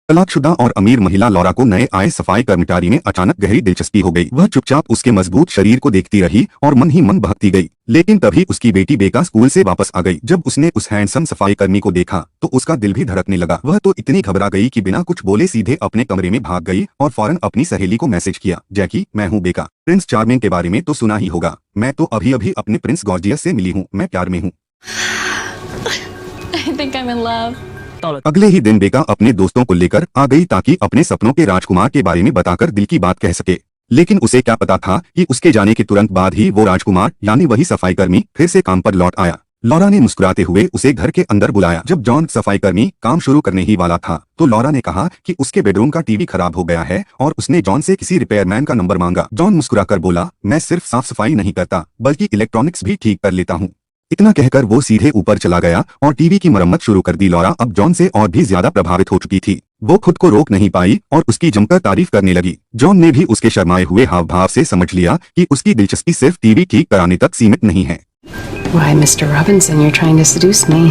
तलाकशुदा और अमीर महिला लॉरा को नए आए सफाई कर्मचारी में अचानक गहरी दिलचस्पी हो गई। वह चुपचाप उसके मजबूत शरीर को देखती रही और मन ही मन बहकती गई। लेकिन तभी उसकी बेटी बेका स्कूल से वापस आ गई। जब उसने उस हैंडसम सफाई कर्मी को देखा तो उसका दिल भी धड़कने लगा। वह तो इतनी घबरा गई कि बिना कुछ बोले सीधे अपने कमरे में भाग गई और फौरन अपनी सहेली को मैसेज किया, जैकी, मैं हूँ बेका। प्रिंस चार्मिंग के बारे में तो सुना ही होगा। मैं तो अभी अभी अपने प्रिंस गॉर्जियस से मिली हूँ। मैं प्यार में हूँ। I think I'm in love. अगले ही दिन बेका अपने दोस्तों को लेकर आ गई ताकि अपने सपनों के राजकुमार के बारे में बताकर दिल की बात कह सके। लेकिन उसे क्या पता था कि उसके जाने के तुरंत बाद ही वो राजकुमार यानी वही सफाई कर्मी फिर से काम पर लौट आया। लॉरा ने मुस्कुराते हुए उसे घर के अंदर बुलाया। जब जॉन सफाई कर्मी काम शुरू करने ही वाला था तो लॉरा ने कहा कि उसके बेडरूम का टीवी खराब हो गया है और उसने जॉन से किसी रिपेयरमैन का नंबर मांगा। जॉन मुस्कुराकर बोला, मैं सिर्फ साफ सफाई नहीं करता बल्कि इलेक्ट्रॉनिक्स भी ठीक कर लेता हूँ। इतना कहकर वो सीधे ऊपर चला गया और टीवी की मरम्मत शुरू कर दी। लॉरा अब जॉन से और भी ज्यादा प्रभावित हो चुकी थी। वो खुद को रोक नहीं पाई और उसकी जमकर तारीफ करने लगी। जॉन ने भी उसके शर्माए हुए हाव भाव से समझ लिया कि उसकी दिलचस्पी सिर्फ टीवी ठीक कराने तक सीमित नहीं है। Why, Mr. Robinson, you're trying to seduce me.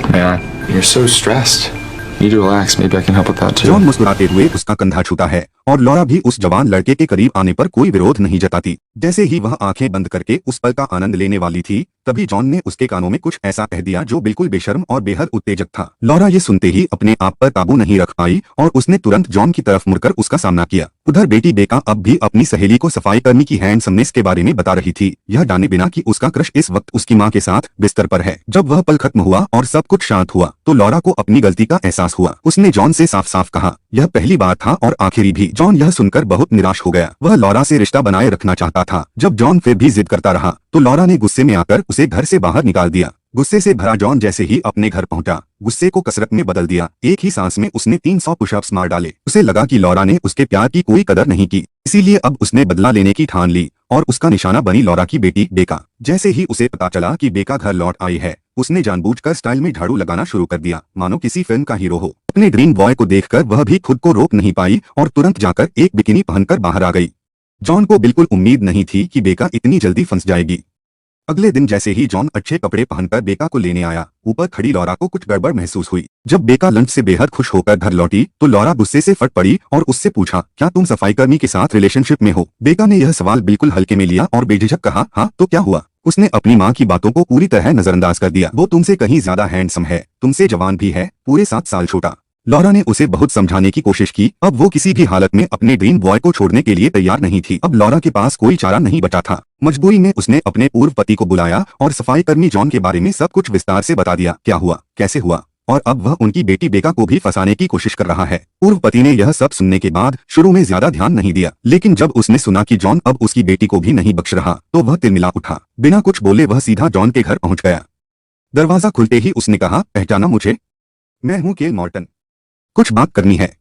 Man, you're so stressed. You need to relax. Maybe I can help with that too. John मुस्कुराते हुए उसका कंधा छूता है और लॉरा भी उस जवान लड़के के करीब आने पर कोई विरोध नहीं जताती। जैसे ही वह आंखें बंद करके उस पल का आनंद लेने वाली थी तभी जॉन ने उसके कानों में कुछ ऐसा कह दिया जो बिल्कुल बेशर्म और बेहद उत्तेजक था। लॉरा ये सुनते ही अपने आप पर काबू नहीं रख पाई और उसने तुरंत जॉन की तरफ मुड़कर उसका सामना किया। उधर बेटी बेका अब भी अपनी सहेली को सफाई कर्मी की हैंडसमनेस के बारे में बता रही थी, यह जाने बिना कि उसका क्रश इस वक्त उसकी माँ के साथ बिस्तर पर है। जब वह पल खत्म हुआ और सब कुछ शांत हुआ तो लॉरा को अपनी गलती का एहसास हुआ। उसने जॉन से साफ साफ कहा, यह पहली बार था और आखिरी भी। जॉन यह सुनकर बहुत निराश हो गया। वह लॉरा से रिश्ता बनाए रखना चाहता था। जब जॉन फिर भी जिद करता रहा तो लॉरा ने गुस्से में आकर उसे घर से बाहर निकाल दिया। गुस्से से भरा जॉन जैसे ही अपने घर पहुंचा गुस्से को कसरत में बदल दिया। एक ही सांस में उसने 300 पुशअप्स मार डाले। उसे लगा कि लॉरा ने उसके प्यार की कोई कदर नहीं की, इसीलिए अब उसने बदला लेने की ठान ली और उसका निशाना बनी लॉरा की बेटी बेका। जैसे ही उसे पता चला कि बेका घर लौट आई है उसने जानबूझकर स्टाइल में झाड़ू लगाना शुरू कर दिया, मानो किसी फिल्म का हीरो हो। अपने ड्रीम बॉय को देखकर वह भी खुद को रोक नहीं पाई और तुरंत जाकर एक बिकिनी पहनकर बाहर आ गई। जॉन को बिल्कुल उम्मीद नहीं थी कि बेका इतनी जल्दी फंस जाएगी। अगले दिन जैसे ही जॉन अच्छे कपड़े पहनकर बेका को लेने आया ऊपर खड़ी लॉरा को कुछ गड़बड़ महसूस हुई। जब बेका लंच से बेहद खुश होकर घर लौटी तो लॉरा गुस्से से फट पड़ी और उससे पूछा, क्या तुम सफाई कर्मी के साथ रिलेशनशिप में हो? बेका ने यह सवाल बिल्कुल हल्के में लिया और बेझिझक कहा, हाँ तो क्या हुआ? उसने अपनी माँ की बातों को पूरी तरह नजरअंदाज कर दिया। वो तुमसे कहीं ज्यादा हैंडसम है, तुमसे जवान भी है, पूरे 7 साल छोटा। लॉरा ने उसे बहुत समझाने की कोशिश की। अब वो किसी भी हालत में अपने ड्रीम बॉय को छोड़ने के लिए तैयार नहीं थी। अब लॉरा के पास कोई चारा नहीं बचा था। मजबूरी में उसने अपने पूर्व पति को बुलाया और सफाई कर्मी जॉन के बारे में सब कुछ विस्तार से बता दिया, क्या हुआ, कैसे हुआ, और अब वह उनकी बेटी बेका को भी फंसाने की कोशिश कर रहा है। पूर्व पति ने यह सब सुनने के बाद शुरू में ज्यादा ध्यान नहीं दिया, लेकिन जब उसने सुना कि जॉन अब उसकी बेटी को भी नहीं बख्श रहा तो वह तिलमिला उठा। बिना कुछ बोले वह सीधा जॉन के घर पहुंच गया। दरवाजा खुलते ही उसने कहा, पहचाना मुझे? मैं हूँ केल मॉर्टन, कुछ बात करनी है।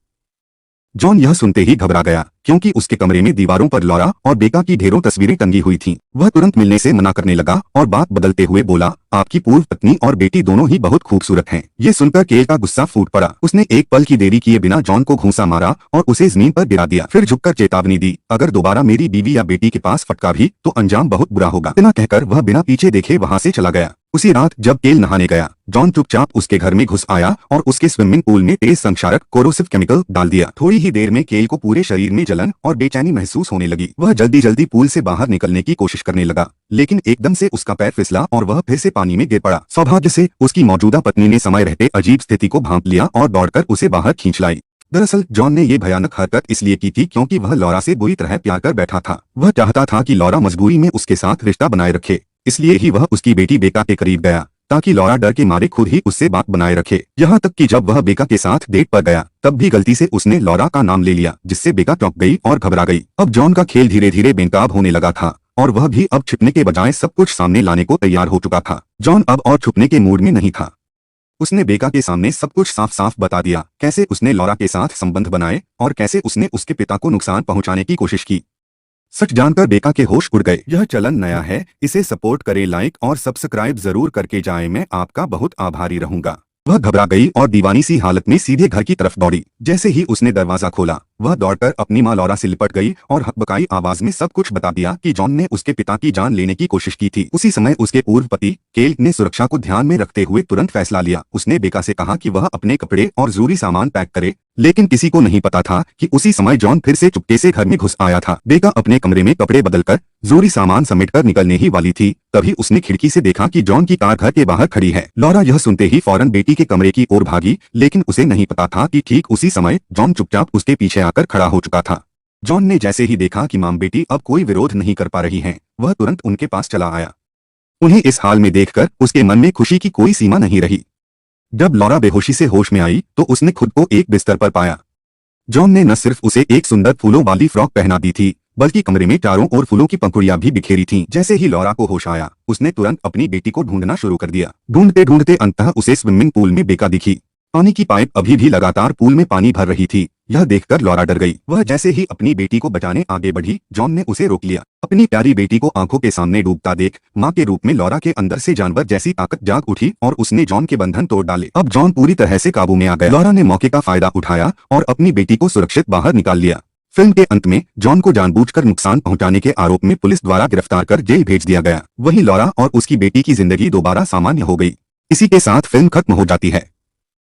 जॉन यह सुनते ही घबरा गया क्योंकि उसके कमरे में दीवारों पर लॉरा और बेका की ढेरों तस्वीरें टंगी हुई थीं। वह तुरंत मिलने से मना करने लगा और बात बदलते हुए बोला, आपकी पूर्व पत्नी और बेटी दोनों ही बहुत खूबसूरत हैं। ये सुनकर केल का गुस्सा फूट पड़ा। उसने एक पल की देरी किए बिना जॉन को घूंसा मारा और उसे जमीन पर गिरा दिया। फिर झुककर चेतावनी दी, अगर दोबारा मेरी बीवी या बेटी के पास फटका भी तो अंजाम बहुत बुरा होगा। इतना कहकर वह बिना पीछे देखे वहां से चला गया। उसी रात जब केल नहाने गया जॉन चुपचाप उसके घर में घुस आया और उसके स्विमिंग पूल में तेज संक्षारक कोरोसिव केमिकल डाल दिया। थोड़ी ही देर में केल को पूरे शरीर में जलन और बेचैनी महसूस होने लगी। वह जल्दी जल्दी पूल से बाहर निकलने की कोशिश करने लगा, लेकिन एकदम से उसका पैर फिसला और वह फिर से पानी में गिर पड़ा। सौभाग्य से उसकी मौजूदा पत्नी ने समय रहते अजीब स्थिति को भांप लिया और दौड़कर उसे बाहर खींच लाई। दरअसल जॉन ने ये भयानक हरकत इसलिए की थी क्योंकि वह लॉरा से बुरी तरह प्यार कर बैठा था। वह चाहता था कि लॉरा मजबूरी में उसके साथ रिश्ता बनाए रखे, इसलिए ही वह उसकी बेटी बेका के करीब गया ताकि लॉरा डर के मारे खुद ही उससे बात बनाए रखे। यहाँ तक कि जब वह बेका के साथ डेट पर गया तब भी गलती से उसने लॉरा का नाम ले लिया, जिससे बेका चौंक गई और घबरा गई। अब जॉन का खेल धीरे धीरे बेनकाब होने लगा था और वह भी अब छिपने के बजाय सब कुछ सामने लाने को तैयार हो चुका था। जॉन अब और छुपने के मूड में नहीं था। उसने बेका के सामने सब कुछ साफ साफ बता दिया, कैसे उसने लॉरा के साथ संबंध बनाए और कैसे उसने उसके पिता को नुकसान पहुंचाने की कोशिश की। सच जानकर बेका के होश उड़ गए। यह चलन नया है, इसे सपोर्ट करें, लाइक और सब्सक्राइब जरूर करके जाएं। मैं आपका बहुत आभारी रहूंगा। वह घबरा गई और दीवानी सी हालत में सीधे घर की तरफ दौड़ी। जैसे ही उसने दरवाजा खोला, वह दौड़कर अपनी माँ लॉरा से लिपट गई और हकबकाई आवाज में सब कुछ बता दिया कि जॉन ने उसके पिता की जान लेने की कोशिश की थी। उसी समय उसके पूर्व पति केल ने सुरक्षा को ध्यान में रखते हुए तुरंत फैसला लिया। उसने बेका से कहा कि वह अपने कपड़े और जरूरी सामान पैक करे, लेकिन किसी को नहीं पता था कि उसी समय जॉन फिर से चुपके से घर में घुस आया था। बेका अपने कमरे में कपड़े बदलकर जरूरी सामान समेटकर निकलने ही वाली थी, तभी उसने खिड़की से देखा कि जॉन की कार घर के बाहर खड़ी है। लॉरा यह सुनते ही फौरन बेटी के कमरे की ओर भागी, लेकिन उसे नहीं पता था कि ठीक उसी समय जॉन चुपचाप उसके पीछे आकर खड़ा हो चुका था। जॉन ने जैसे ही देखा कि माम बेटी अब कोई विरोध नहीं कर पा रही हैं, वह तुरंत उनके पास चला आया। उन्हें इस हाल में देखकर उसके मन में खुशी की कोई सीमा नहीं रही। जब लॉरा बेहोशी से होश में आई तो उसने खुद को एक बिस्तर पर पाया। जॉन ने न सिर्फ उसे एक सुंदर फूलों वाली फ्रॉक पहना दी थी, बल्कि कमरे में चारों ओर फूलों की पंखुड़ियां भी बिखेरी थीं। जैसे ही लॉरा को होश आया, उसने तुरंत अपनी बेटी को ढूंढना शुरू कर दिया। ढूंढते ढूंढते अंततः उसे स्विमिंग पूल में बेका दिखी। पानी की पाइप अभी भी लगातार पूल में पानी भर रही थी। यह देखकर लॉरा डर गई। वह जैसे ही अपनी बेटी को बचाने आगे बढ़ी, जॉन ने उसे रोक लिया। अपनी प्यारी बेटी को आंखों के सामने डूबता देख माँ के रूप में लॉरा के अंदर से जानवर जैसी ताकत जाग उठी और उसने जॉन के बंधन तोड़ डाले। अब जॉन पूरी तरह से काबू में आ गया। लॉरा ने मौके का फायदा उठाया और अपनी बेटी को सुरक्षित बाहर निकाल लिया। फिल्म के अंत में जॉन को जानबूझकर नुकसान पहुंचाने के आरोप में पुलिस द्वारा गिरफ्तार कर जेल भेज दिया गया। वहीं लॉरा और उसकी बेटी की जिंदगी दोबारा सामान्य हो गई। इसी के साथ फिल्म खत्म हो जाती है।